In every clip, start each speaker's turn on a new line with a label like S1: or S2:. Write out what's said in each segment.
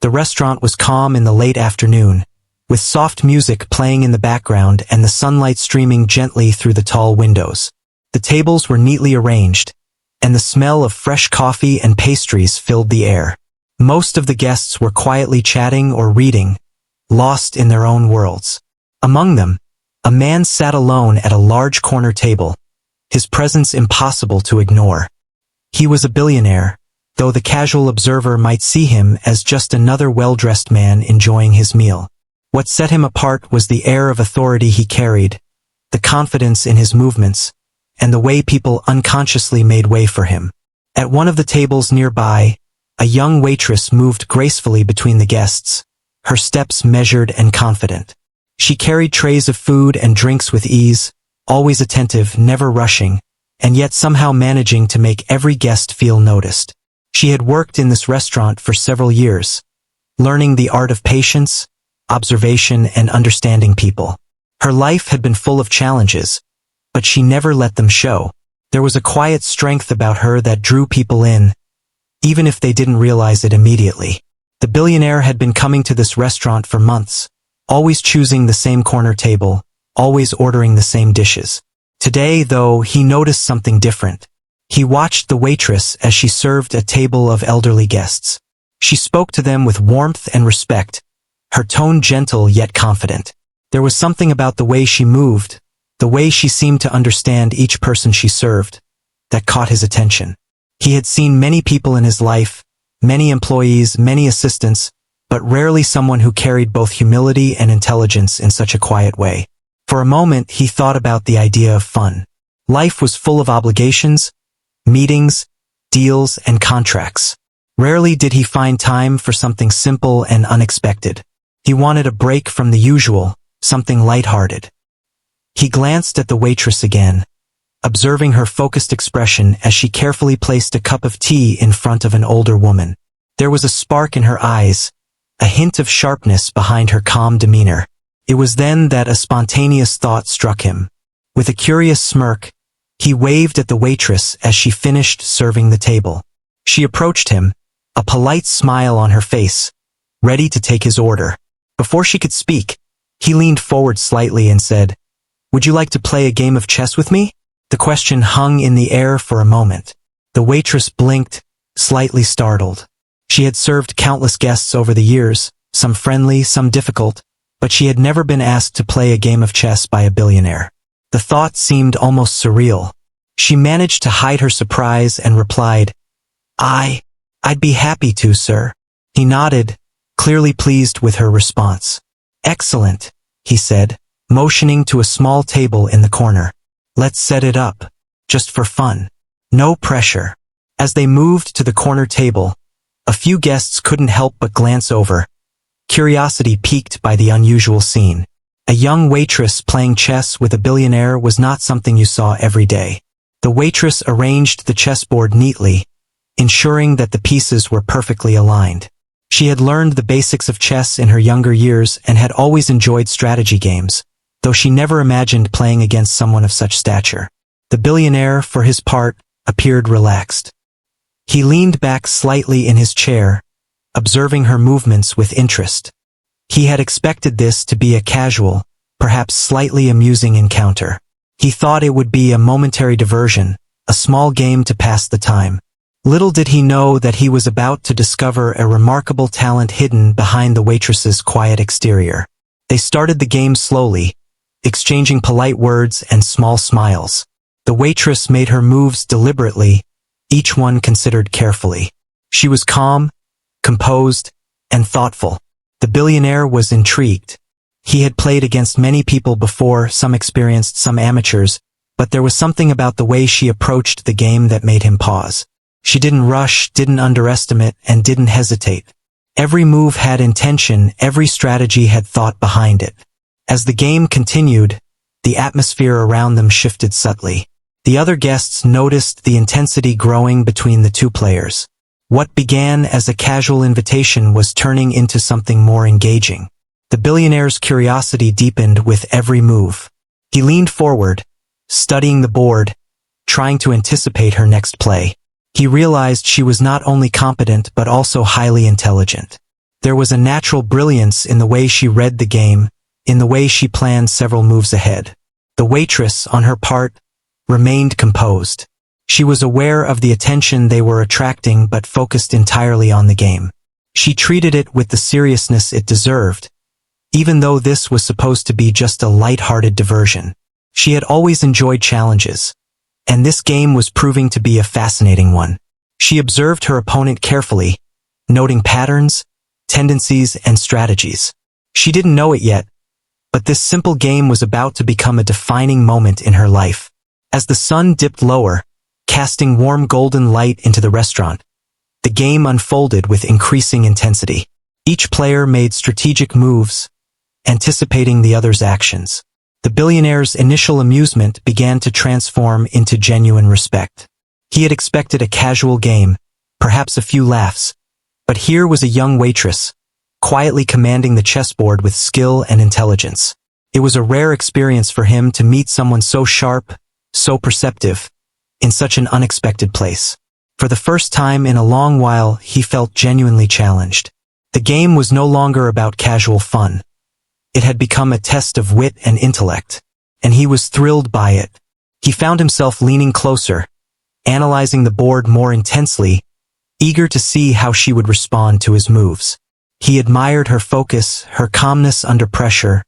S1: The restaurant was calm in the late afternoon, with soft music playing in the background and the sunlight streaming gently through the tall windows. The tables were neatly arranged, and the smell of fresh coffee and pastries filled the air. Most of the guests were quietly chatting or reading, lost in their own worlds. Among them, a man sat alone at a large corner table, his presence impossible to ignore. He was a billionaire, though the casual observer might see him as just another well-dressed man enjoying his meal. What set him apart was the air of authority he carried, the confidence in his movements, and the way people unconsciously made way for him. At one of the tables nearby, a young waitress moved gracefully between the guests, her steps measured and confident. She carried trays of food and drinks with ease, always attentive, never rushing, and yet somehow managing to make every guest feel noticed. She had worked in this restaurant for several years, learning the art of patience, observation, and understanding people. Her life had been full of challenges, but she never let them show. There was a quiet strength about her that drew people in, even if they didn't realize it immediately. The billionaire had been coming to this restaurant for months, always choosing the same corner table, always ordering the same dishes. Today, though, he noticed something different. He watched the waitress as she served a table of elderly guests. She spoke to them with warmth and respect, her tone gentle yet confident. There was something about the way she moved, the way she seemed to understand each person she served, that caught his attention. He had seen many people in his life, many employees, many assistants, but rarely someone who carried both humility and intelligence in such a quiet way. For a moment, he thought about the idea of fun. Life was full of obligations, meetings, deals, and contracts. Rarely did he find time for something simple and unexpected. He wanted a break from the usual, something lighthearted. He glanced at the waitress again, observing her focused expression as she carefully placed a cup of tea in front of an older woman. There was a spark in her eyes, a hint of sharpness behind her calm demeanor. It was then that a spontaneous thought struck him. With a curious smirk, he waved at the waitress as she finished serving the table. She approached him, a polite smile on her face, ready to take his order. Before she could speak, he leaned forward slightly and said, "Would you like to play a game of chess with me?" The question hung in the air for a moment. The waitress blinked, slightly startled. She had served countless guests over the years, some friendly, some difficult, but she had never been asked to play a game of chess by a billionaire. The thought seemed almost surreal. She managed to hide her surprise and replied, I'd be happy to, sir." He nodded, clearly pleased with her response. "Excellent," he said, motioning to a small table in the corner. "Let's set it up, just for fun. No pressure." As they moved to the corner table, a few guests couldn't help but glance over, curiosity piqued by the unusual scene. A young waitress playing chess with a billionaire was not something you saw every day. The waitress arranged the chessboard neatly, ensuring that the pieces were perfectly aligned. She had learned the basics of chess in her younger years and had always enjoyed strategy games, though she never imagined playing against someone of such stature. The billionaire, for his part, appeared relaxed. He leaned back slightly in his chair, observing her movements with interest. He had expected this to be a casual, perhaps slightly amusing encounter. He thought it would be a momentary diversion, a small game to pass the time. Little did he know that he was about to discover a remarkable talent hidden behind the waitress's quiet exterior. They started the game slowly, exchanging polite words and small smiles. The waitress made her moves deliberately, each one considered carefully. She was calm, composed, and thoughtful. The billionaire was intrigued. He had played against many people before, some experienced, some amateurs, but there was something about the way she approached the game that made him pause. She didn't rush, didn't underestimate, and didn't hesitate. Every move had intention, every strategy had thought behind it. As the game continued, the atmosphere around them shifted subtly. The other guests noticed the intensity growing between the two players. What began as a casual invitation was turning into something more engaging. The billionaire's curiosity deepened with every move. He leaned forward, studying the board, trying to anticipate her next play. He realized she was not only competent but also highly intelligent. There was a natural brilliance in the way she read the game, in the way she planned several moves ahead. The waitress, on her part, remained composed. She was aware of the attention they were attracting but focused entirely on the game. She treated it with the seriousness it deserved, even though this was supposed to be just a light-hearted diversion. She had always enjoyed challenges, and this game was proving to be a fascinating one. She observed her opponent carefully, noting patterns, tendencies, and strategies. She didn't know it yet, but this simple game was about to become a defining moment in her life. As the sun dipped lower, casting warm golden light into the restaurant, the game unfolded with increasing intensity. Each player made strategic moves, anticipating the other's actions. The billionaire's initial amusement began to transform into genuine respect. He had expected a casual game, perhaps a few laughs, but here was a young waitress, quietly commanding the chessboard with skill and intelligence. It was a rare experience for him to meet someone so sharp, so perceptive, in such an unexpected place. For the first time in a long while, he felt genuinely challenged. The game was no longer about casual fun. It had become a test of wit and intellect, and he was thrilled by it. He found himself leaning closer, analyzing the board more intensely, eager to see how she would respond to his moves. He admired her focus, her calmness under pressure,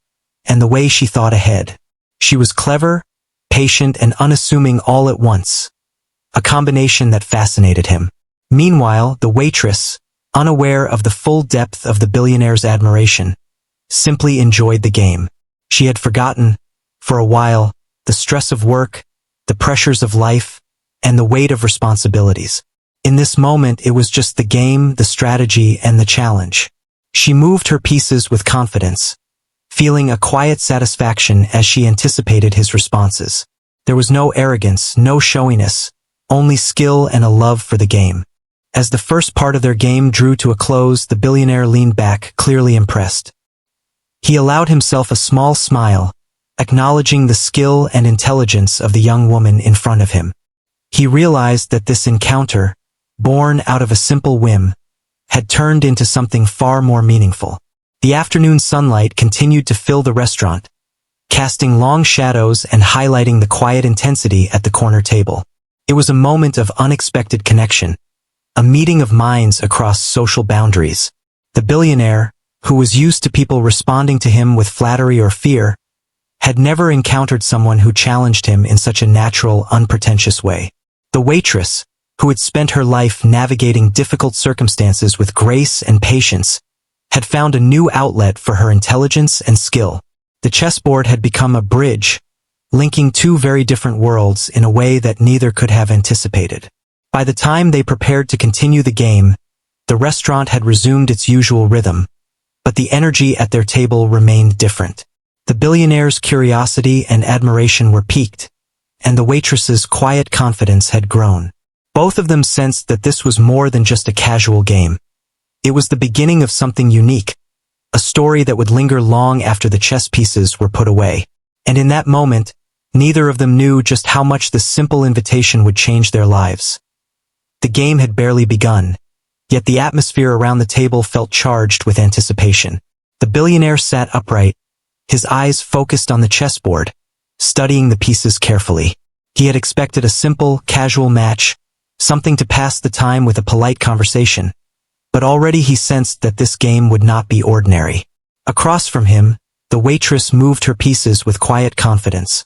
S1: and the way she thought ahead. She was clever, patient, and unassuming all at once, a combination that fascinated him. Meanwhile, the waitress, unaware of the full depth of the billionaire's admiration, simply enjoyed the game. She had forgotten, for a while, the stress of work, the pressures of life, and the weight of responsibilities. In this moment, it was just the game, the strategy, and the challenge. She moved her pieces with confidence, feeling a quiet satisfaction as she anticipated his responses. There was no arrogance, no showiness, only skill and a love for the game. As the first part of their game drew to a close, the billionaire leaned back, clearly impressed. He allowed himself a small smile, acknowledging the skill and intelligence of the young woman in front of him. He realized that this encounter, born out of a simple whim, had turned into something far more meaningful. The afternoon sunlight continued to fill the restaurant, casting long shadows and highlighting the quiet intensity at the corner table. It was a moment of unexpected connection, a meeting of minds across social boundaries. The billionaire, who was used to people responding to him with flattery or fear, had never encountered someone who challenged him in such a natural, unpretentious way. The waitress, who had spent her life navigating difficult circumstances with grace and patience, had found a new outlet for her intelligence and skill. The chessboard had become a bridge, linking two very different worlds in a way that neither could have anticipated. By the time they prepared to continue the game, the restaurant had resumed its usual rhythm, but the energy at their table remained different. The billionaire's curiosity and admiration were piqued, and the waitress's quiet confidence had grown. Both of them sensed that this was more than just a casual game. It was the beginning of something unique, a story that would linger long after the chess pieces were put away. And in that moment, neither of them knew just how much this simple invitation would change their lives. The game had barely begun, yet the atmosphere around the table felt charged with anticipation. The billionaire sat upright, his eyes focused on the chessboard, studying the pieces carefully. He had expected a simple, casual match, something to pass the time with a polite conversation, but already he sensed that this game would not be ordinary. Across from him, the waitress moved her pieces with quiet confidence,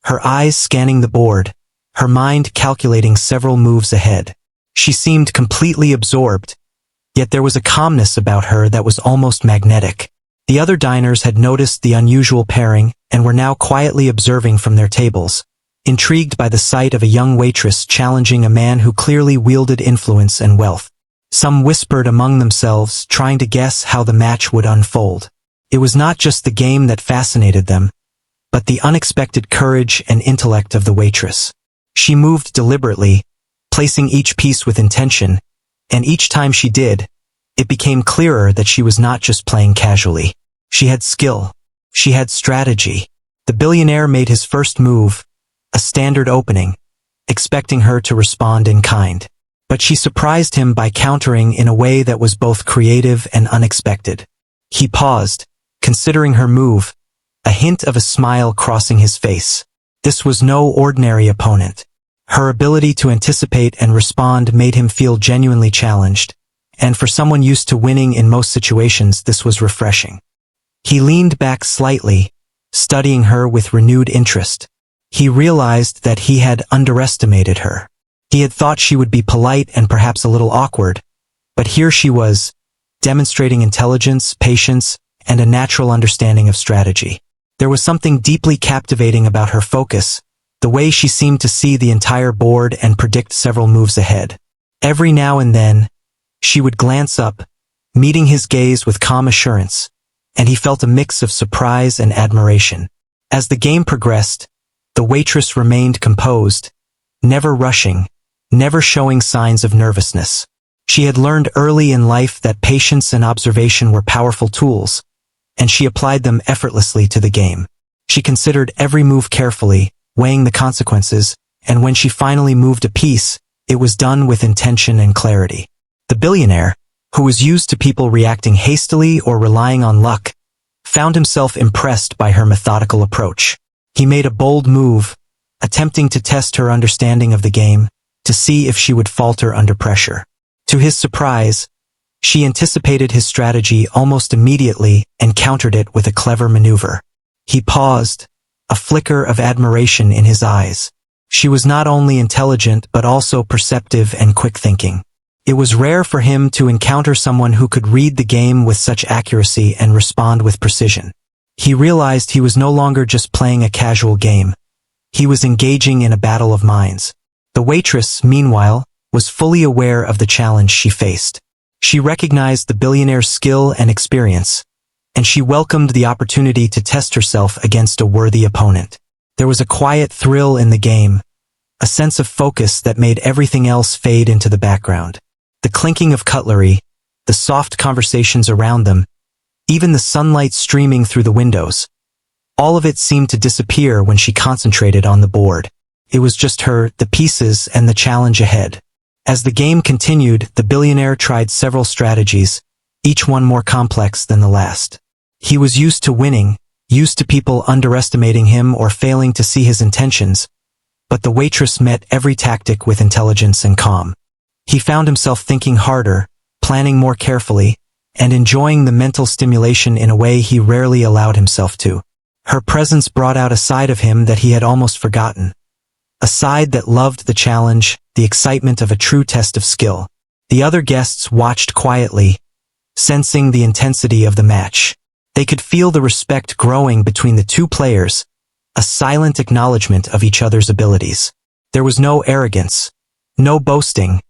S1: her eyes scanning the board, her mind calculating several moves ahead. She seemed completely absorbed, yet there was a calmness about her that was almost magnetic. The other diners had noticed the unusual pairing and were now quietly observing from their tables, intrigued by the sight of a young waitress challenging a man who clearly wielded influence and wealth. Some whispered among themselves, trying to guess how the match would unfold. It was not just the game that fascinated them, but the unexpected courage and intellect of the waitress. She moved deliberately, placing each piece with intention, and each time she did, it became clearer that she was not just playing casually. She had skill. She had strategy. The billionaire made his first move, a standard opening, expecting her to respond in kind. but she surprised him by countering in a way that was both creative and unexpected. He paused, considering her move, a hint of a smile crossing his face. This was no ordinary opponent. Her ability to anticipate and respond made him feel genuinely challenged, and for someone used to winning in most situations, this was refreshing. He leaned back slightly, studying her with renewed interest. He realized that he had underestimated her. He had thought she would be polite and perhaps a little awkward, but here she was, demonstrating intelligence, patience, and a natural understanding of strategy. There was something deeply captivating about her focus, the way she seemed to see the entire board and predict several moves ahead. Every now and then, she would glance up, meeting his gaze with calm assurance, and he felt a mix of surprise and admiration. As the game progressed, the waitress remained composed, never rushing, never showing signs of nervousness. She had learned early in life that patience and observation were powerful tools, and she applied them effortlessly to the game. She considered every move carefully, weighing the consequences, and when she finally moved a piece, it was done with intention and clarity. The billionaire, who was used to people reacting hastily or relying on luck, found himself impressed by her methodical approach. He made a bold move, attempting to test her understanding of the game, to see if she would falter under pressure. To his surprise, she anticipated his strategy almost immediately and countered it with a clever maneuver. He paused, a flicker of admiration in his eyes. She was not only intelligent but also perceptive and quick-thinking. It was rare for him to encounter someone who could read the game with such accuracy and respond with precision. He realized he was no longer just playing a casual game. He was engaging in a battle of minds. The waitress, meanwhile, was fully aware of the challenge she faced. She recognized the billionaire's skill and experience, and she welcomed the opportunity to test herself against a worthy opponent. There was a quiet thrill in the game, a sense of focus that made everything else fade into the background. The clinking of cutlery, the soft conversations around them, even the sunlight streaming through the windows, all of it seemed to disappear when she concentrated on the board. It was just her, the pieces, and the challenge ahead. As the game continued, the billionaire tried several strategies, each one more complex than the last. He was used to winning, used to people underestimating him or failing to see his intentions, but the waitress met every tactic with intelligence and calm. He found himself thinking harder, planning more carefully, and enjoying the mental stimulation in a way he rarely allowed himself to. Her presence brought out a side of him that he had almost forgotten. A side that loved the challenge, the excitement of a true test of skill. The other guests watched quietly, sensing the intensity of the match. They could feel the respect growing between the two players, a silent acknowledgement of each other's abilities. There was no arrogance, no boasting,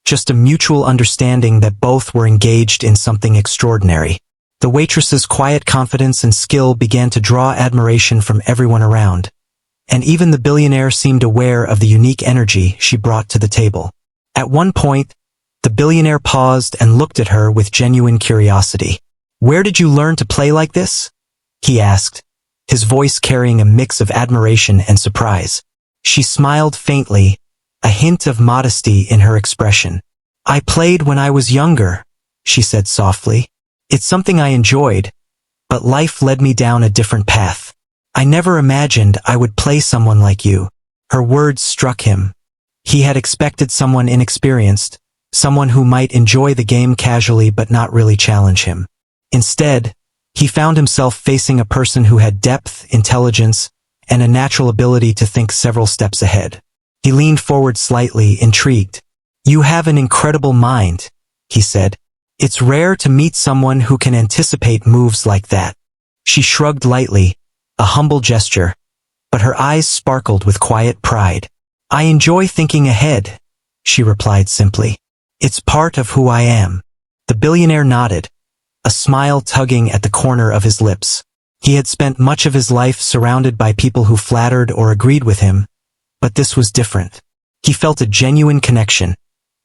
S1: just a mutual understanding that both were engaged in something extraordinary. The waitress's quiet confidence and skill began to draw admiration from everyone around, and even the billionaire seemed aware of the unique energy she brought to the table. At one point, the billionaire paused and looked at her with genuine curiosity. "Where did you learn to play like this?" he asked, his voice carrying a mix of admiration and surprise. She smiled faintly, a hint of modesty in her expression. "I played when I was younger," she said softly. "It's something I enjoyed, but life led me down a different path. I never imagined I would play someone like you." Her words struck him. He had expected someone inexperienced, someone who might enjoy the game casually but not really challenge him. Instead, he found himself facing a person who had depth, intelligence, and a natural ability to think several steps ahead. He leaned forward slightly, intrigued. "You have an incredible mind," he said. "It's rare to meet someone who can anticipate moves like that." She shrugged lightly, a humble gesture, but her eyes sparkled with quiet pride. "I enjoy thinking ahead," she replied simply. "It's part of who I am." The billionaire nodded, a smile tugging at the corner of his lips. He had spent much of his life surrounded by people who flattered or agreed with him, but this was different. He felt a genuine connection,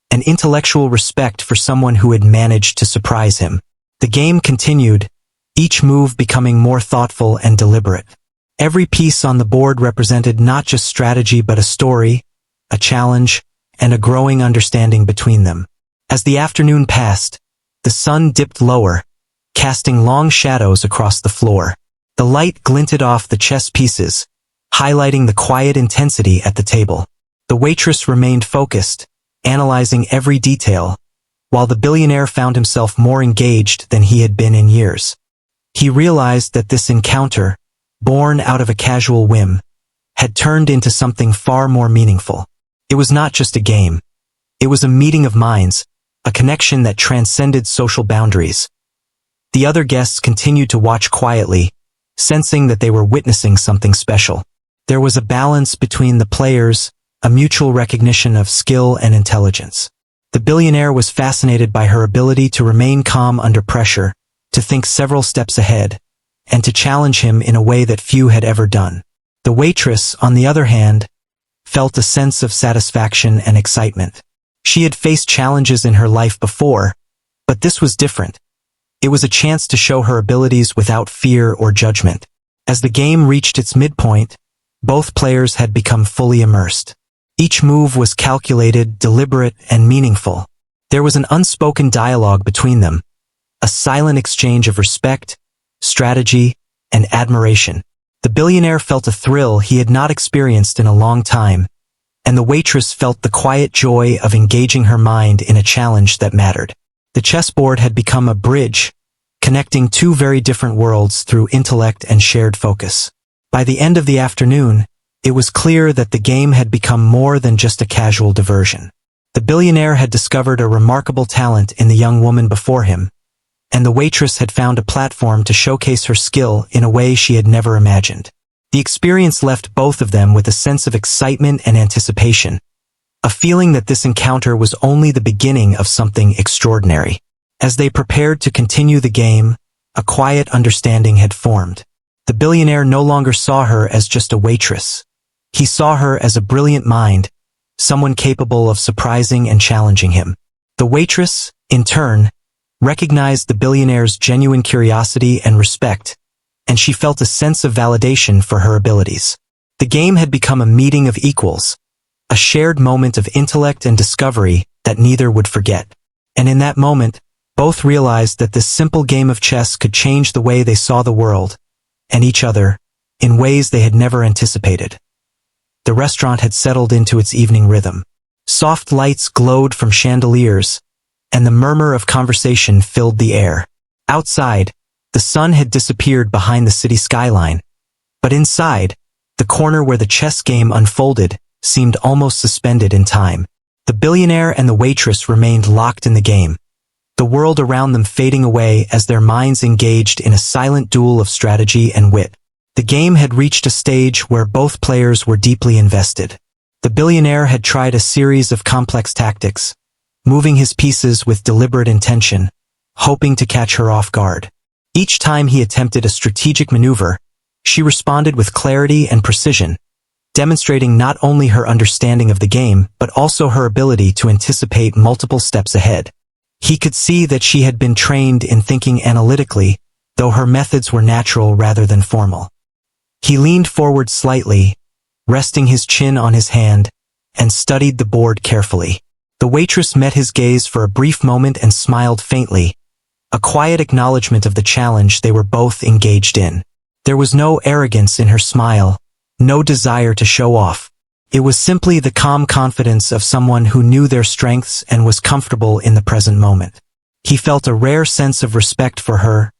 S1: an intellectual respect for someone who had managed to surprise him. The game continued, each move becoming more thoughtful and deliberate. Every piece on the board represented not just strategy but a story, a challenge, and a growing understanding between them. As the afternoon passed, the sun dipped lower, casting long shadows across the floor. The light glinted off the chess pieces, highlighting the quiet intensity at the table. The waitress remained focused, analyzing every detail, while the billionaire found himself more engaged than he had been in years. He realized that this encounter, born out of a casual whim, had turned into something far more meaningful. It was not just a game. It was a meeting of minds, a connection that transcended social boundaries. The other guests continued to watch quietly, sensing that they were witnessing something special. There was a balance between the players, a mutual recognition of skill and intelligence. The billionaire was fascinated by her ability to remain calm under pressure, to think several steps ahead, and to challenge him in a way that few had ever done. The waitress, on the other hand, felt a sense of satisfaction and excitement. She had faced challenges in her life before, but this was different. It was a chance to show her abilities without fear or judgment. As the game reached its midpoint, both players had become fully immersed. Each move was calculated, deliberate, and meaningful. There was an unspoken dialogue between them, a silent exchange of respect, strategy, and admiration. The billionaire felt a thrill he had not experienced in a long time, and the waitress felt the quiet joy of engaging her mind in a challenge that mattered. The chessboard had become a bridge, connecting two very different worlds through intellect and shared focus. By the end of the afternoon, it was clear that the game had become more than just a casual diversion. The billionaire had discovered a remarkable talent in the young woman before him, and the waitress had found a platform to showcase her skill in a way she had never imagined. The experience left both of them with a sense of excitement and anticipation, a feeling that this encounter was only the beginning of something extraordinary. As they prepared to continue the game, a quiet understanding had formed. The billionaire no longer saw her as just a waitress. He saw her as a brilliant mind, someone capable of surprising and challenging him. The waitress, in turn, recognized the billionaire's genuine curiosity and respect, and she felt a sense of validation for her abilities. The game had become a meeting of equals, a shared moment of intellect and discovery that neither would forget. And in that moment, both realized that this simple game of chess could change the way they saw the world, and each other, in ways they had never anticipated. The restaurant had settled into its evening rhythm. Soft lights glowed from chandeliers, and the murmur of conversation filled the air. Outside, the sun had disappeared behind the city skyline, but inside, the corner where the chess game unfolded seemed almost suspended in time. The billionaire and the waitress remained locked in the game, the world around them fading away as their minds engaged in a silent duel of strategy and wit. The game had reached a stage where both players were deeply invested. The billionaire had tried a series of complex tactics, moving his pieces with deliberate intention, hoping to catch her off guard. Each time he attempted a strategic maneuver, she responded with clarity and precision, demonstrating not only her understanding of the game but also her ability to anticipate multiple steps ahead. He could see that she had been trained in thinking analytically, though her methods were natural rather than formal. He leaned forward slightly, resting his chin on his hand, and studied the board carefully. The waitress met his gaze for a brief moment and smiled faintly, a quiet acknowledgement of the challenge they were both engaged in. There was no arrogance in her smile, no desire to show off. It was simply the calm confidence of someone who knew their strengths and was comfortable in the present moment. He felt a rare sense of respect for her,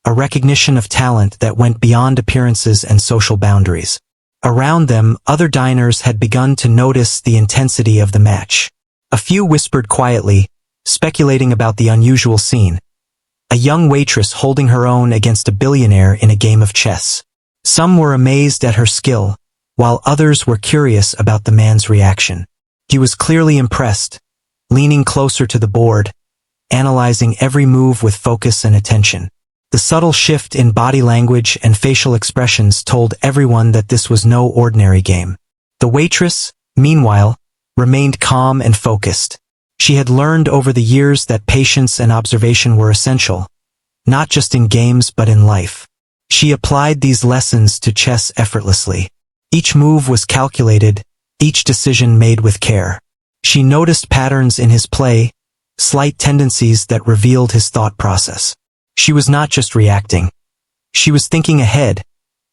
S1: a recognition of talent that went beyond appearances and social boundaries. Around them, other diners had begun to notice the intensity of the match. A few whispered quietly, speculating about the unusual scene. A young waitress holding her own against a billionaire in a game of chess. Some were amazed at her skill, while others were curious about the man's reaction. He was clearly impressed, leaning closer to the board, analyzing every move with focus and attention. The subtle shift in body language and facial expressions told everyone that this was no ordinary game. The waitress, meanwhile, remained calm and focused. She had learned over the years that patience and observation were essential, not just in games but in life. She applied these lessons to chess effortlessly. Each move was calculated, each decision made with care. She noticed patterns in his play, slight tendencies that revealed his thought process. She was not just reacting. She was thinking ahead,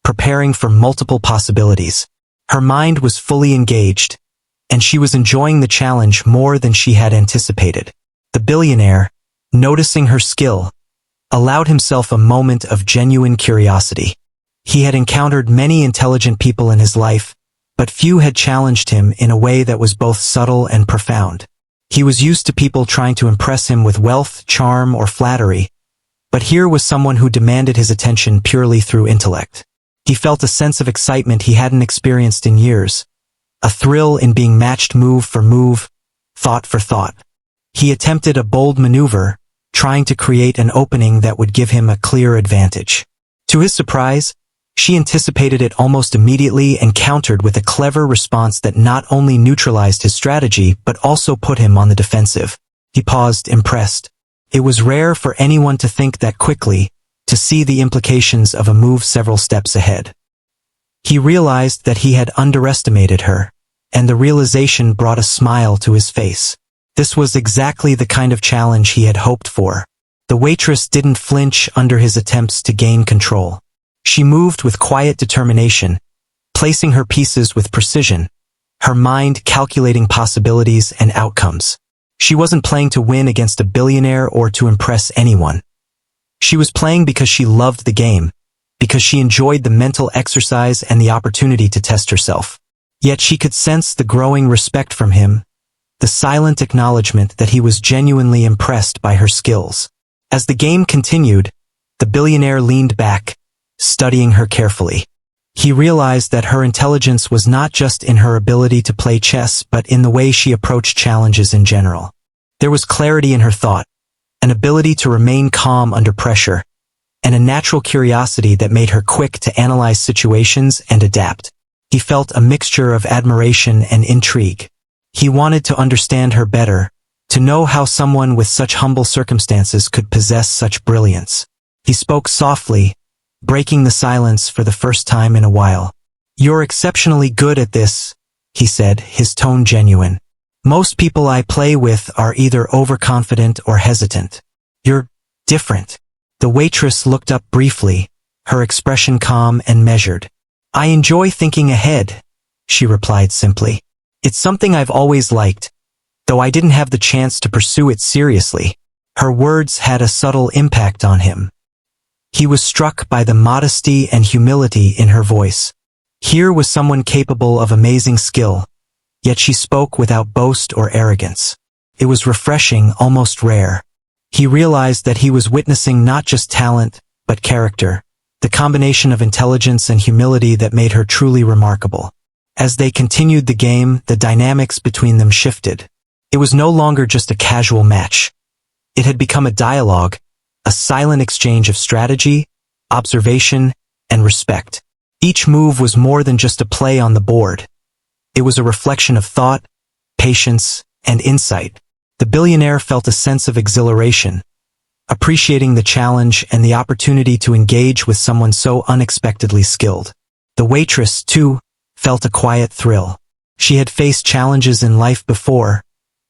S1: preparing for multiple possibilities. Her mind was fully engaged, and she was enjoying the challenge more than she had anticipated. The billionaire, noticing her skill, allowed himself a moment of genuine curiosity. He had encountered many intelligent people in his life, but few had challenged him in a way that was both subtle and profound. He was used to people trying to impress him with wealth, charm, or flattery, but here was someone who demanded his attention purely through intellect. He felt a sense of excitement he hadn't experienced in years, a thrill in being matched move for move, thought for thought. He attempted a bold maneuver, trying to create an opening that would give him a clear advantage. To his surprise, she anticipated it almost immediately and countered with a clever response that not only neutralized his strategy but also put him on the defensive. He paused, impressed. It was rare for anyone to think that quickly, to see the implications of a move several steps ahead. He realized that he had underestimated her, and the realization brought a smile to his face. This was exactly the kind of challenge he had hoped for. The waitress didn't flinch under his attempts to gain control. She moved with quiet determination, placing her pieces with precision, her mind calculating possibilities and outcomes. She wasn't playing to win against a billionaire or to impress anyone. She was playing because she loved the game, because she enjoyed the mental exercise and the opportunity to test herself. Yet she could sense the growing respect from him, the silent acknowledgement that he was genuinely impressed by her skills. As the game continued, the billionaire leaned back, studying her carefully. He realized that her intelligence was not just in her ability to play chess but in the way she approached challenges in general. There was clarity in her thought, an ability to remain calm under pressure, and a natural curiosity that made her quick to analyze situations and adapt. He felt a mixture of admiration and intrigue. He wanted to understand her better, to know how someone with such humble circumstances could possess such brilliance. He spoke softly, breaking the silence for the first time in a while. "You're exceptionally good at this," he said, his tone genuine. "Most people I play with are either overconfident or hesitant. You're different." The waitress looked up briefly, her expression calm and measured. "I enjoy thinking ahead," she replied simply. "It's something I've always liked, though I didn't have the chance to pursue it seriously." Her words had a subtle impact on him. He was struck by the modesty and humility in her voice. Here was someone capable of amazing skill, yet she spoke without boast or arrogance. It was refreshing, almost rare. He realized that he was witnessing not just talent, but character, the combination of intelligence and humility that made her truly remarkable. As they continued the game, the dynamics between them shifted. It was no longer just a casual match. It had become a dialogue, a silent exchange of strategy, observation, and respect. Each move was more than just a play on the board. It was a reflection of thought, patience, and insight. The billionaire felt a sense of exhilaration, appreciating the challenge and the opportunity to engage with someone so unexpectedly skilled. The waitress, too, felt a quiet thrill. She had faced challenges in life before,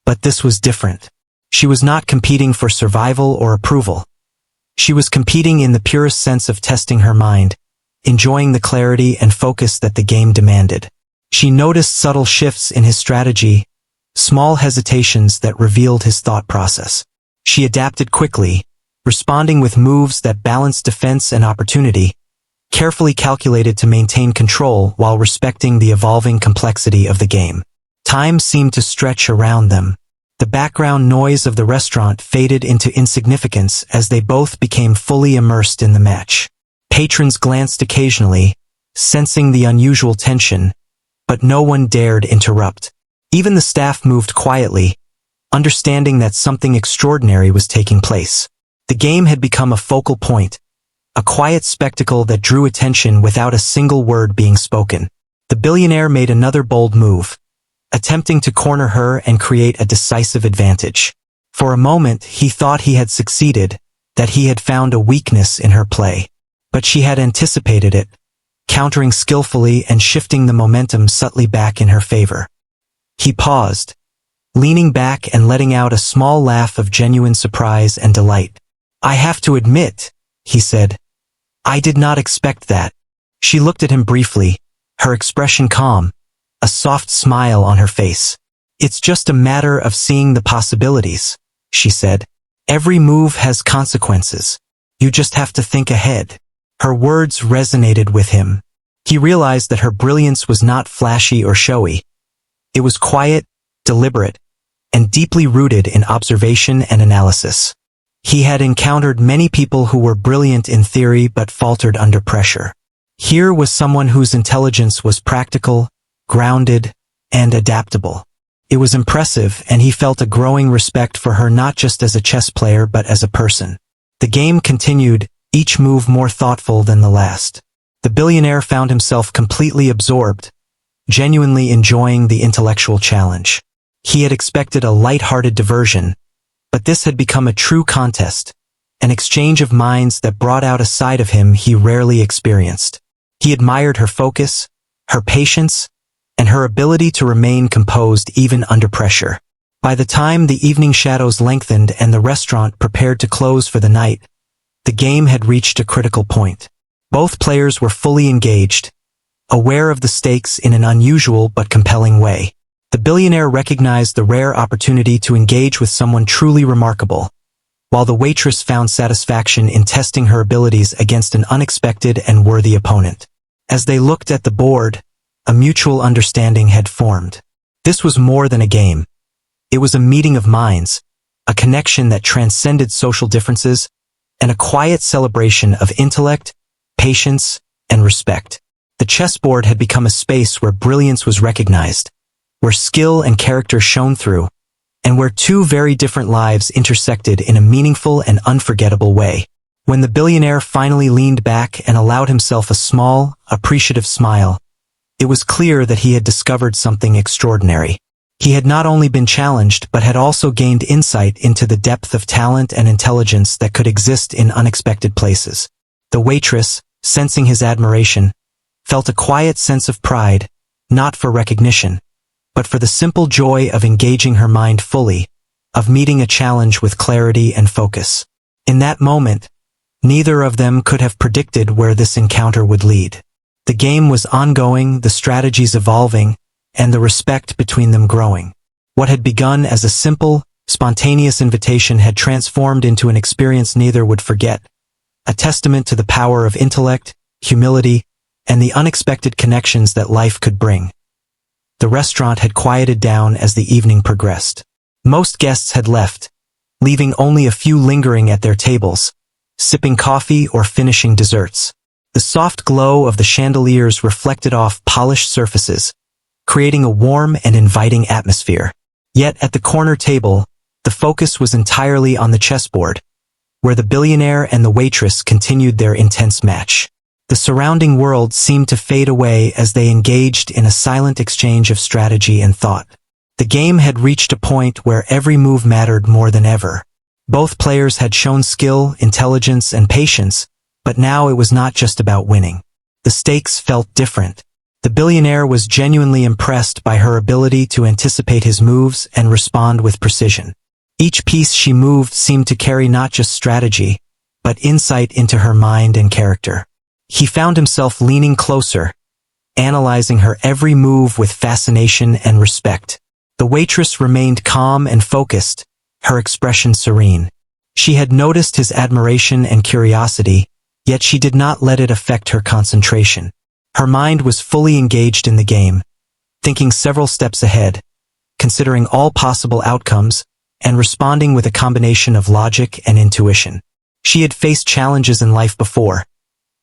S1: but this was different. She was not competing for survival or approval. She was competing in the purest sense of testing her mind, enjoying the clarity and focus that the game demanded. She noticed subtle shifts in his strategy, small hesitations that revealed his thought process. She adapted quickly, responding with moves that balanced defense and opportunity, carefully calculated to maintain control while respecting the evolving complexity of the game. Time seemed to stretch around them. The background noise of the restaurant faded into insignificance as they both became fully immersed in the match. Patrons glanced occasionally, sensing the unusual tension, but no one dared interrupt. Even the staff moved quietly, understanding that something extraordinary was taking place. The game had become a focal point, a quiet spectacle that drew attention without a single word being spoken. The billionaire made another bold move, attempting to corner her and create a decisive advantage. For a moment, he thought he had succeeded, that he had found a weakness in her play. But she had anticipated it, countering skillfully and shifting the momentum subtly back in her favor. He paused, leaning back and letting out a small laugh of genuine surprise and delight. "I have to admit," he said, "I did not expect that." She looked at him briefly, her expression calm, a soft smile on her face. "It's just a matter of seeing the possibilities," she said. "Every move has consequences. You just have to think ahead." Her words resonated with him. He realized that her brilliance was not flashy or showy. It was quiet, deliberate, and deeply rooted in observation and analysis. He had encountered many people who were brilliant in theory but faltered under pressure. Here was someone whose intelligence was practical, grounded, and adaptable. It was impressive, and he felt a growing respect for her not just as a chess player but as a person. The game continued, each move more thoughtful than the last. The billionaire found himself completely absorbed, genuinely enjoying the intellectual challenge. He had expected a light-hearted diversion, but this had become a true contest, an exchange of minds that brought out a side of him he rarely experienced. He admired her focus, her patience, and her ability to remain composed even under pressure. By the time the evening shadows lengthened and the restaurant prepared to close for the night, the game had reached a critical point. Both players were fully engaged, aware of the stakes in an unusual but compelling way. The billionaire recognized the rare opportunity to engage with someone truly remarkable, while the waitress found satisfaction in testing her abilities against an unexpected and worthy opponent. As they looked at the board, a mutual understanding had formed. This was more than a game. It was a meeting of minds, a connection that transcended social differences, and a quiet celebration of intellect, patience, and respect. The chessboard had become a space where brilliance was recognized, where skill and character shone through, and where two very different lives intersected in a meaningful and unforgettable way. When the billionaire finally leaned back and allowed himself a small, appreciative smile, it was clear that he had discovered something extraordinary. He had not only been challenged but had also gained insight into the depth of talent and intelligence that could exist in unexpected places. The waitress, sensing his admiration, felt a quiet sense of pride, not for recognition, but for the simple joy of engaging her mind fully, of meeting a challenge with clarity and focus. In that moment, neither of them could have predicted where this encounter would lead. The game was ongoing, the strategies evolving, and the respect between them growing. What had begun as a simple, spontaneous invitation had transformed into an experience neither would forget, a testament to the power of intellect, humility, and the unexpected connections that life could bring. The restaurant had quieted down as the evening progressed. Most guests had left, leaving only a few lingering at their tables, sipping coffee or finishing desserts. The soft glow of the chandeliers reflected off polished surfaces, creating a warm and inviting atmosphere. Yet at the corner table, the focus was entirely on the chessboard, where the billionaire and the waitress continued their intense match. The surrounding world seemed to fade away as they engaged in a silent exchange of strategy and thought. The game had reached a point where every move mattered more than ever. Both players had shown skill, intelligence, and patience, but now it was not just about winning. The stakes felt different. The billionaire was genuinely impressed by her ability to anticipate his moves and respond with precision. Each piece she moved seemed to carry not just strategy, but insight into her mind and character. He found himself leaning closer, analyzing her every move with fascination and respect. The waitress remained calm and focused, her expression serene. She had noticed his admiration and curiosity, yet she did not let it affect her concentration. Her mind was fully engaged in the game, thinking several steps ahead, considering all possible outcomes, and responding with a combination of logic and intuition. She had faced challenges in life before,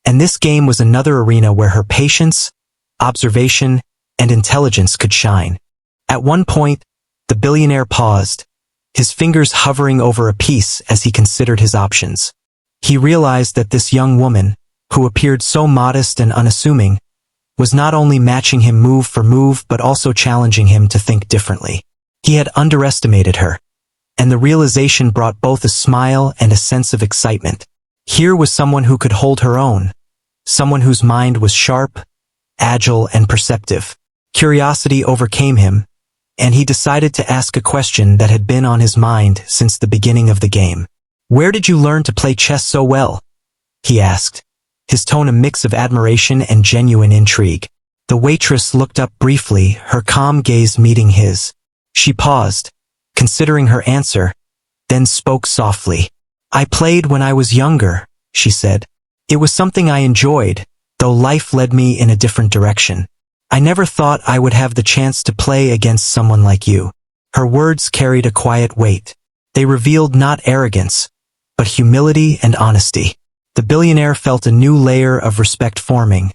S1: and this game was another arena where her patience, observation, and intelligence could shine. At one point, the billionaire paused, his fingers hovering over a piece as he considered his options. He realized that this young woman, who appeared so modest and unassuming, was not only matching him move for move but also challenging him to think differently. He had underestimated her, and the realization brought both a smile and a sense of excitement. Here was someone who could hold her own, someone whose mind was sharp, agile, and perceptive. Curiosity overcame him, and he decided to ask a question that had been on his mind since the beginning of the game. "Where did you learn to play chess so well?" he asked, his tone a mix of admiration and genuine intrigue. The waitress looked up briefly, her calm gaze meeting his. She paused, considering her answer, then spoke softly. "I played when I was younger," she said. "It was something I enjoyed, though life led me in a different direction. I never thought I would have the chance to play against someone like you." Her words carried a quiet weight. They revealed not arrogance, but humility and honesty. The billionaire felt a new layer of respect forming,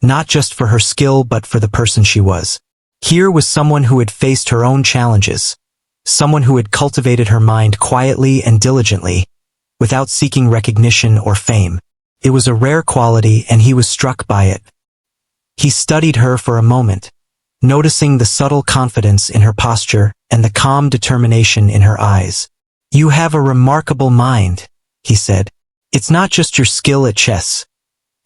S1: not just for her skill but for the person she was. Here was someone who had faced her own challenges, someone who had cultivated her mind quietly and diligently, without seeking recognition or fame. It was a rare quality and he was struck by it. He studied her for a moment, noticing the subtle confidence in her posture and the calm determination in her eyes. "You have a remarkable mind," he said. "It's not just your skill at chess.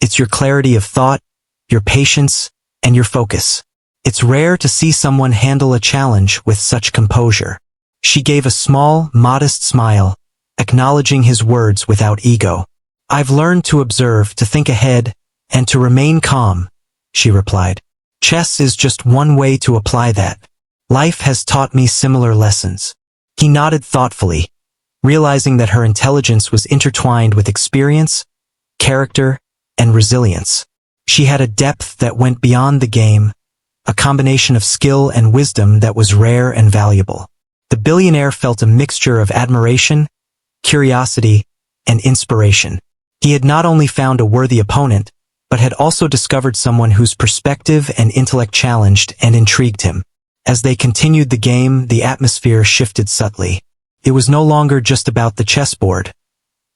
S1: It's your clarity of thought, your patience, and your focus. It's rare to see someone handle a challenge with such composure." She gave a small, modest smile, acknowledging his words without ego. "I've learned to observe, to think ahead, and to remain calm," she replied. "Chess is just one way to apply that. Life has taught me similar lessons." He nodded thoughtfully, realizing that her intelligence was intertwined with experience, character, and resilience. She had a depth that went beyond the game, a combination of skill and wisdom that was rare and valuable. The billionaire felt a mixture of admiration, curiosity, and inspiration. He had not only found a worthy opponent, but had also discovered someone whose perspective and intellect challenged and intrigued him. As they continued the game, the atmosphere shifted subtly. It was no longer just about the chessboard.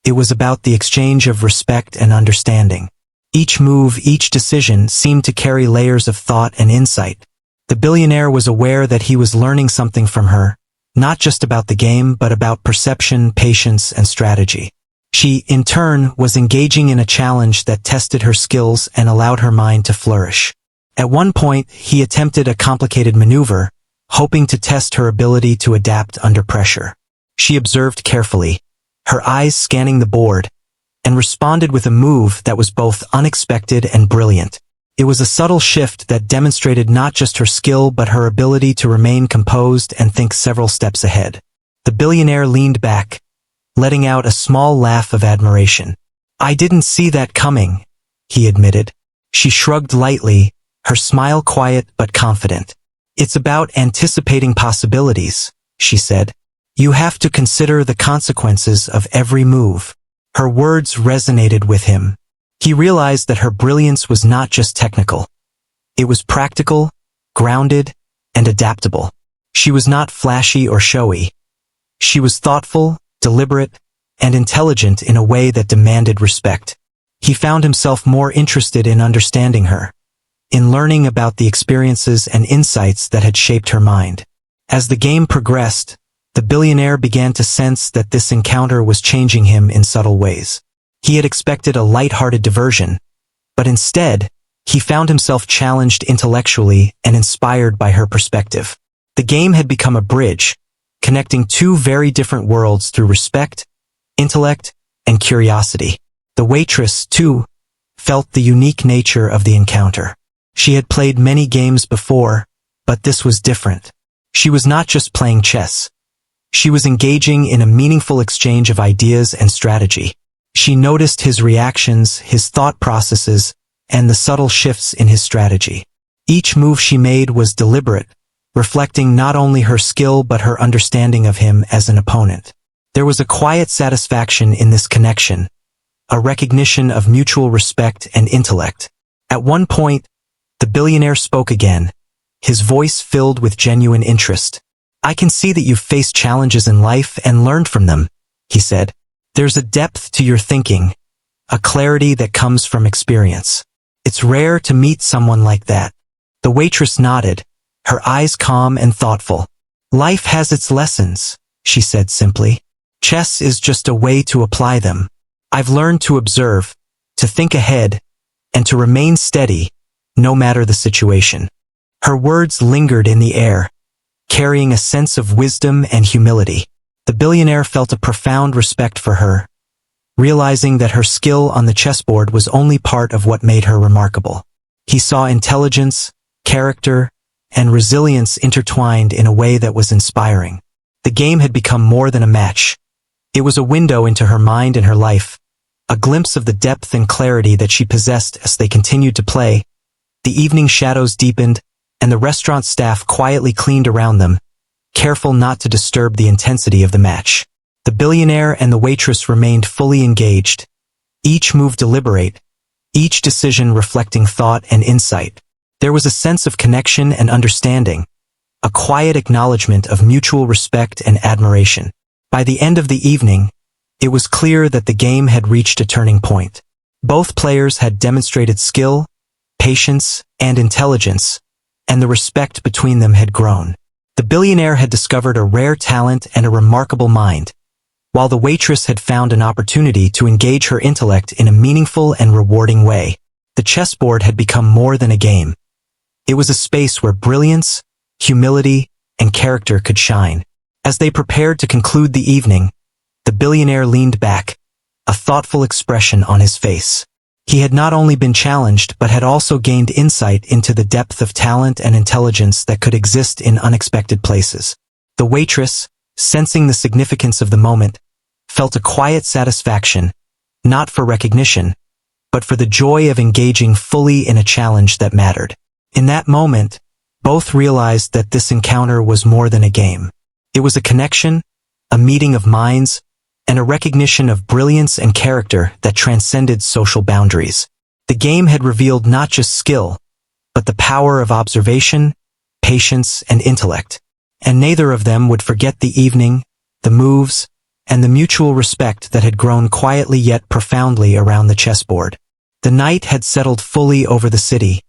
S1: It was about the exchange of respect and understanding. Each move, each decision seemed to carry layers of thought and insight. The billionaire was aware that he was learning something from her, not just about the game but about perception, patience, and strategy. She, in turn, was engaging in a challenge that tested her skills and allowed her mind to flourish. At one point, he attempted a complicated maneuver, hoping to test her ability to adapt under pressure. She observed carefully, her eyes scanning the board, and responded with a move that was both unexpected and brilliant. It was a subtle shift that demonstrated not just her skill but her ability to remain composed and think several steps ahead. The billionaire leaned back, letting out a small laugh of admiration. "I didn't see that coming," he admitted. She shrugged lightly, her smile quiet but confident. "It's about anticipating possibilities," she said. "You have to consider the consequences of every move." Her words resonated with him. He realized that her brilliance was not just technical. It was practical, grounded, and adaptable. She was not flashy or showy. She was thoughtful, deliberate, and intelligent in a way that demanded respect. He found himself more interested in understanding her, in learning about the experiences and insights that had shaped her mind. As the game progressed, the billionaire began to sense that this encounter was changing him in subtle ways. He had expected a light-hearted diversion, but instead, he found himself challenged intellectually and inspired by her perspective. The game had become a bridge, connecting two very different worlds through respect, intellect, and curiosity. The waitress, too, felt the unique nature of the encounter. She had played many games before, but this was different. She was not just playing chess. She was engaging in a meaningful exchange of ideas and strategy. She noticed his reactions, his thought processes, and the subtle shifts in his strategy. Each move she made was deliberate, reflecting not only her skill but her understanding of him as an opponent. There was a quiet satisfaction in this connection, a recognition of mutual respect and intellect. At one point, the billionaire spoke again, his voice filled with genuine interest. "I can see that you've faced challenges in life and learned from them," he said. "There's a depth to your thinking, a clarity that comes from experience. It's rare to meet someone like that." The waitress nodded, her eyes calm and thoughtful. "Life has its lessons," she said simply. "Chess is just a way to apply them. I've learned to observe, to think ahead, and to remain steady, no matter the situation." Her words lingered in the air, carrying a sense of wisdom and humility. The billionaire felt a profound respect for her, realizing that her skill on the chessboard was only part of what made her remarkable. He saw intelligence, character, and resilience intertwined in a way that was inspiring. The game had become more than a match. It was a window into her mind and her life, a glimpse of the depth and clarity that she possessed as they continued to play. The evening shadows deepened, and the restaurant staff quietly cleaned around them, careful not to disturb the intensity of the match. The billionaire and the waitress remained fully engaged, each move deliberate, each decision reflecting thought and insight. There was a sense of connection and understanding, a quiet acknowledgement of mutual respect and admiration. By the end of the evening, it was clear that the game had reached a turning point. Both players had demonstrated skill, patience, and intelligence, and the respect between them had grown. The billionaire had discovered a rare talent and a remarkable mind, while the waitress had found an opportunity to engage her intellect in a meaningful and rewarding way. The chessboard had become more than a game. It was a space where brilliance, humility, and character could shine. As they prepared to conclude the evening, the billionaire leaned back, a thoughtful expression on his face. He had not only been challenged but had also gained insight into the depth of talent and intelligence that could exist in unexpected places. The waitress, sensing the significance of the moment, felt a quiet satisfaction, not for recognition, but for the joy of engaging fully in a challenge that mattered. In that moment, both realized that this encounter was more than a game. It was a connection, a meeting of minds, and a recognition of brilliance and character that transcended social boundaries. The game had revealed not just skill, but the power of observation, patience, and intellect. And neither of them would forget the evening, the moves, and the mutual respect that had grown quietly yet profoundly around the chessboard. The night had settled fully over the city,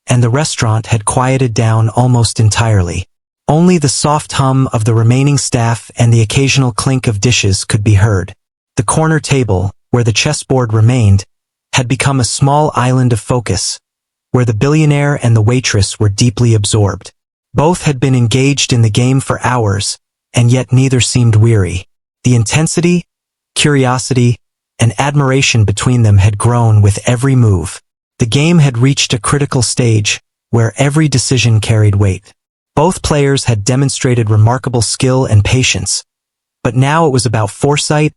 S1: and the restaurant had quieted down almost entirely. Only the soft hum of the remaining staff and the occasional clink of dishes could be heard. The corner table, where the chessboard remained, had become a small island of focus, where the billionaire and the waitress were deeply absorbed. Both had been engaged in the game for hours, and yet neither seemed weary. The intensity, curiosity, and admiration between them had grown with every move. The game had reached a critical stage, where every decision carried weight. Both players had demonstrated remarkable skill and patience, but now it was about foresight,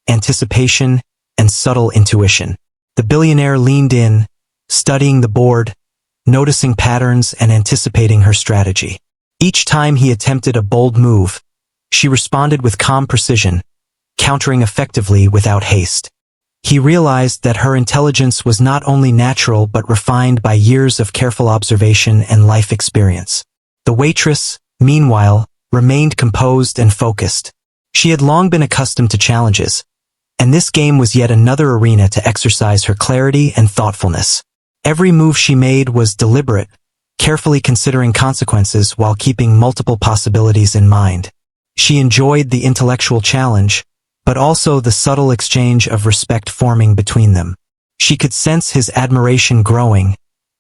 S1: anticipation, and subtle intuition. The billionaire leaned in, studying the board, noticing patterns and anticipating her strategy. Each time he attempted a bold move, she responded with calm precision, countering effectively without haste. He realized that her intelligence was not only natural but refined by years of careful observation and life experience. The waitress, meanwhile, remained composed and focused. She had long been accustomed to challenges, and this game was yet another arena to exercise her clarity and thoughtfulness. Every move she made was deliberate, carefully considering consequences while keeping multiple possibilities in mind. She enjoyed the intellectual challenge, but also the subtle exchange of respect forming between them. She could sense his admiration growing,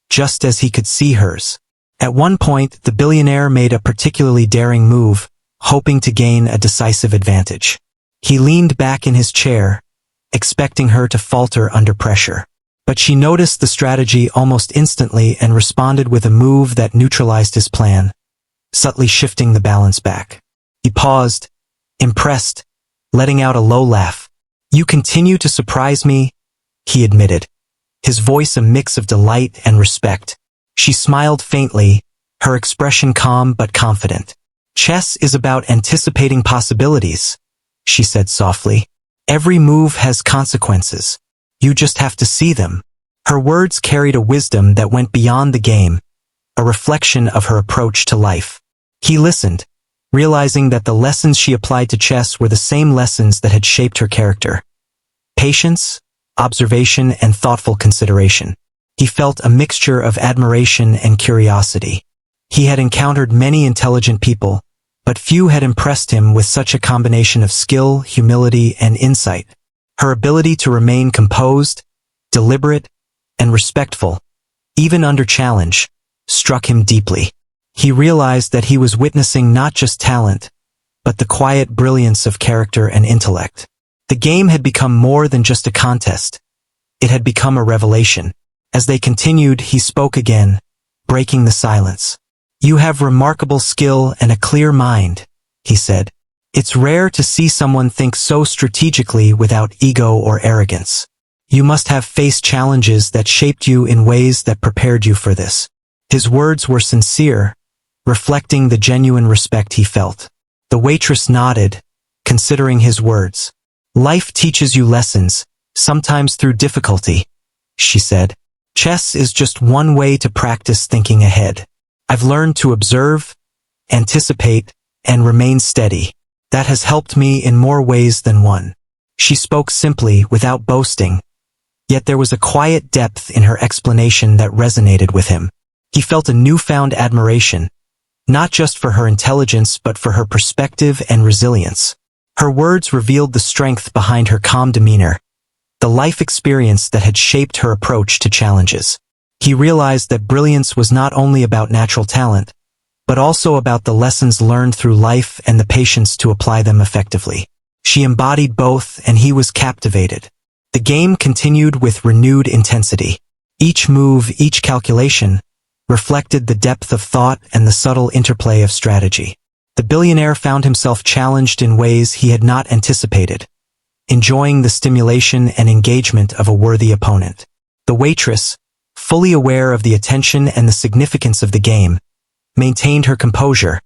S1: just as he could see hers. At one point, the billionaire made a particularly daring move, hoping to gain a decisive advantage. He leaned back in his chair, expecting her to falter under pressure. But she noticed the strategy almost instantly and responded with a move that neutralized his plan, subtly shifting the balance back. He paused, impressed, letting out a low laugh. "You continue to surprise me," he admitted, his voice a mix of delight and respect. She smiled faintly, her expression calm but confident. "Chess is about anticipating possibilities," she said softly. "Every move has consequences. You just have to see them." Her words carried a wisdom that went beyond the game, a reflection of her approach to life. He listened, realizing that the lessons she applied to chess were the same lessons that had shaped her character. Patience, observation, and thoughtful consideration. He felt a mixture of admiration and curiosity. He had encountered many intelligent people, but few had impressed him with such a combination of skill, humility, and insight. Her ability to remain composed, deliberate, and respectful, even under challenge, struck him deeply. He realized that he was witnessing not just talent, but the quiet brilliance of character and intellect. The game had become more than just a contest. It had become a revelation. As they continued, he spoke again, breaking the silence. "You have remarkable skill and a clear mind," he said. "It's rare to see someone think so strategically without ego or arrogance. You must have faced challenges that shaped you in ways that prepared you for this." His words were sincere, reflecting the genuine respect he felt. The waitress nodded, considering his words. "Life teaches you lessons, sometimes through difficulty," she said. "Chess is just one way to practice thinking ahead. I've learned to observe, anticipate, and remain steady. That has helped me in more ways than one." She spoke simply, without boasting, yet there was a quiet depth in her explanation that resonated with him. He felt a newfound admiration, not just for her intelligence but for her perspective and resilience. Her words revealed the strength behind her calm demeanor, the life experience that had shaped her approach to challenges. He realized that brilliance was not only about natural talent, but also about the lessons learned through life and the patience to apply them effectively. She embodied both, and he was captivated. The game continued with renewed intensity. Each move, each calculation, reflected the depth of thought and the subtle interplay of strategy. The billionaire found himself challenged in ways he had not anticipated, enjoying the stimulation and engagement of a worthy opponent. The waitress, fully aware of the attention and the significance of the game, maintained her composure,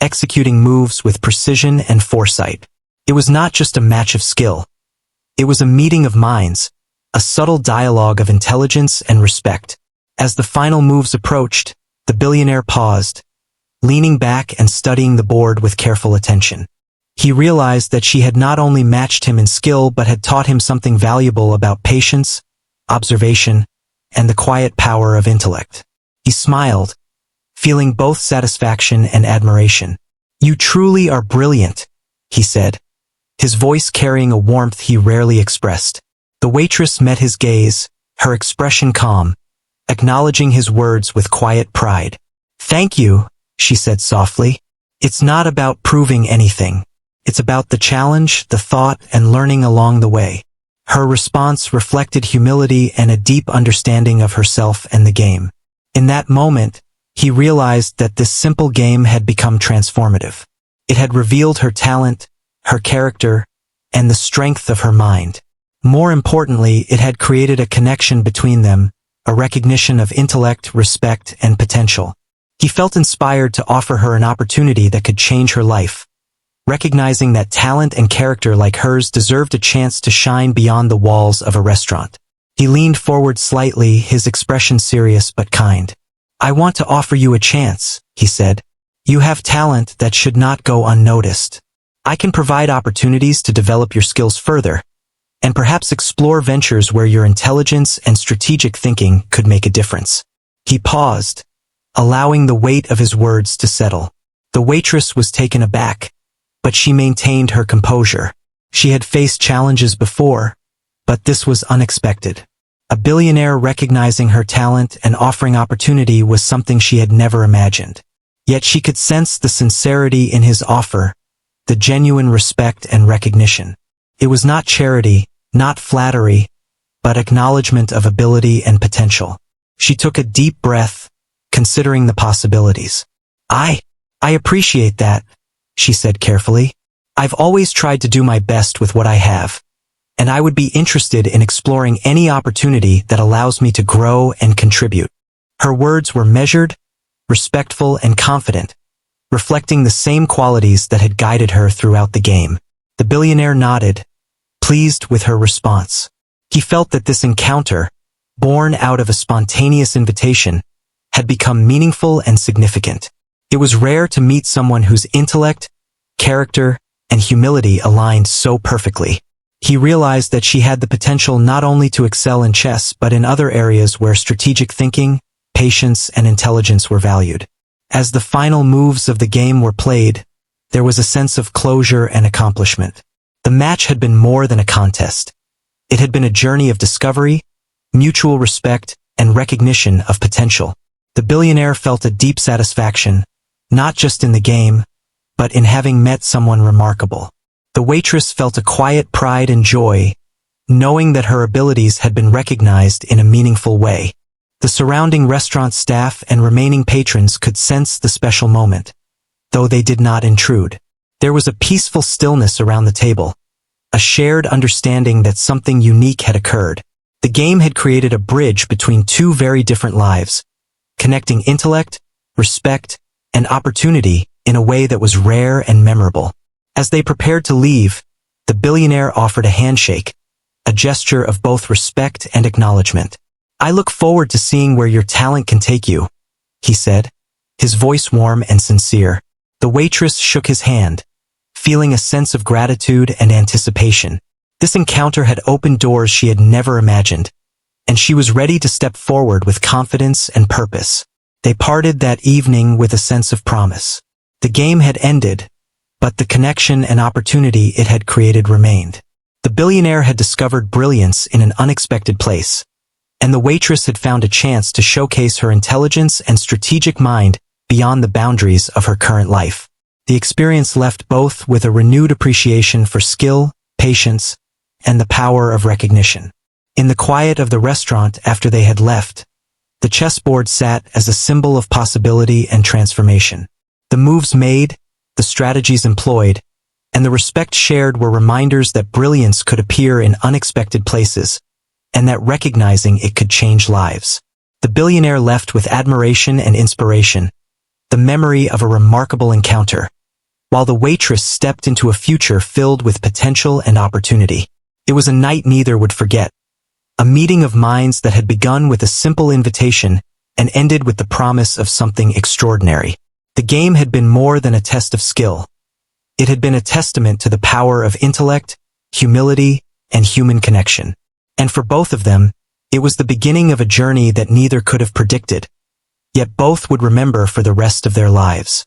S1: executing moves with precision and foresight. It was not just a match of skill. It was a meeting of minds, a subtle dialogue of intelligence and respect. As the final moves approached, the billionaire paused, leaning back and studying the board with careful attention. He realized that she had not only matched him in skill but had taught him something valuable about patience, observation, and the quiet power of intellect. He smiled, feeling both satisfaction and admiration. "You truly are brilliant," he said, his voice carrying a warmth he rarely expressed. The waitress met his gaze, her expression calm, acknowledging his words with quiet pride. "Thank you," she said softly. "It's not about proving anything. It's about the challenge, the thought, and learning along the way." Her response reflected humility and a deep understanding of herself and the game. In that moment, he realized that this simple game had become transformative. It had revealed her talent, her character, and the strength of her mind. More importantly, it had created a connection between them, a recognition of intellect, respect, and potential. He felt inspired to offer her an opportunity that could change her life, recognizing that talent and character like hers deserved a chance to shine beyond the walls of a restaurant. He leaned forward slightly, his expression serious but kind. "I want to offer you a chance," he said. "You have talent that should not go unnoticed. I can provide opportunities to develop your skills further, and perhaps explore ventures where your intelligence and strategic thinking could make a difference." He paused, allowing the weight of his words to settle. The waitress was taken aback, but she maintained her composure. She had faced challenges before, but this was unexpected. A billionaire recognizing her talent and offering opportunity was something she had never imagined. Yet she could sense the sincerity in his offer, the genuine respect and recognition. It was not charity, not flattery, but acknowledgement of ability and potential. She took a deep breath, considering the possibilities. I appreciate that," she said carefully. "I've always tried to do my best with what I have, and I would be interested in exploring any opportunity that allows me to grow and contribute." Her words were measured, respectful, and confident, reflecting the same qualities that had guided her throughout the game. The billionaire nodded, pleased with her response. He felt that this encounter, born out of a spontaneous invitation, had become meaningful and significant. It was rare to meet someone whose intellect, character, and humility aligned so perfectly. He realized that she had the potential not only to excel in chess but in other areas where strategic thinking, patience, and intelligence were valued. As the final moves of the game were played, there was a sense of closure and accomplishment. The match had been more than a contest. It had been a journey of discovery, mutual respect, and recognition of potential. The billionaire felt a deep satisfaction, not just in the game, but in having met someone remarkable. The waitress felt a quiet pride and joy, knowing that her abilities had been recognized in a meaningful way. The surrounding restaurant staff and remaining patrons could sense the special moment, though they did not intrude. There was a peaceful stillness around the table, a shared understanding that something unique had occurred. The game had created a bridge between two very different lives, connecting intellect, respect, and opportunity in a way that was rare and memorable. As they prepared to leave, the billionaire offered a handshake, a gesture of both respect and acknowledgement. "I look forward to seeing where your talent can take you," he said, his voice warm and sincere. The waitress shook his hand, feeling a sense of gratitude and anticipation. This encounter had opened doors she had never imagined, and she was ready to step forward with confidence and purpose. They parted that evening with a sense of promise. The game had ended, but the connection and opportunity it had created remained. The billionaire had discovered brilliance in an unexpected place, and the waitress had found a chance to showcase her intelligence and strategic mind beyond the boundaries of her current life. The experience left both with a renewed appreciation for skill, patience, and the power of recognition. In the quiet of the restaurant after they had left, the chessboard sat as a symbol of possibility and transformation. The moves made, the strategies employed, and the respect shared were reminders that brilliance could appear in unexpected places, and that recognizing it could change lives. The billionaire left with admiration and inspiration, the memory of a remarkable encounter, while the waitress stepped into a future filled with potential and opportunity. It was a night neither would forget, a meeting of minds that had begun with a simple invitation and ended with the promise of something extraordinary. The game had been more than a test of skill. It had been a testament to the power of intellect, humility, and human connection. And for both of them, it was the beginning of a journey that neither could have predicted, yet both would remember for the rest of their lives.